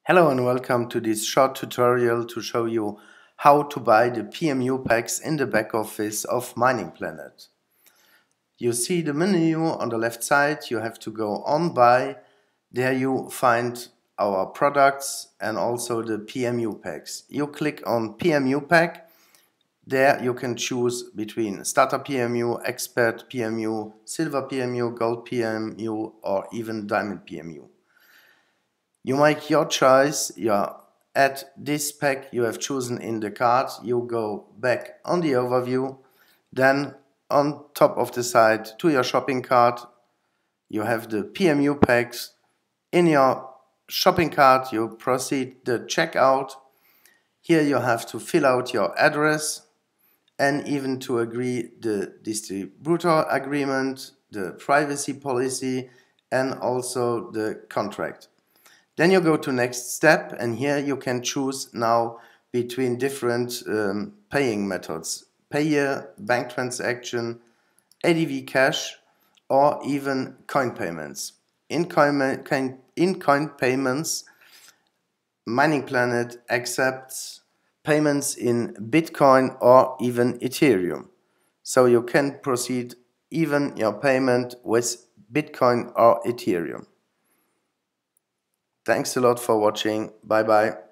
Hello and welcome to this short tutorial to show you how to buy the PMU packs in the back office of Mining Planet. You see the menu on the left side, you have to go on buy. There you find our products and also the PMU packs. You click on PMU pack. There you can choose between Starter PMU, Expert PMU, Silver PMU, Gold PMU or even Diamond PMU. You make your choice, you add this pack you have chosen in the cart, you go back on the overview, then on top of the site to your shopping cart, you have the PMU packs. In your shopping cart you proceed the checkout. Here you have to fill out your address and even to agree the distributor agreement, the privacy policy and also the contract. Then you go to next step and here you can choose now between different paying methods. Payer, bank transaction, ADV cash or even coin payments. In coin payments, Mining Planet accepts payments in Bitcoin or even Ethereum. So you can proceed even your payment with Bitcoin or Ethereum. Thanks a lot for watching. Bye bye.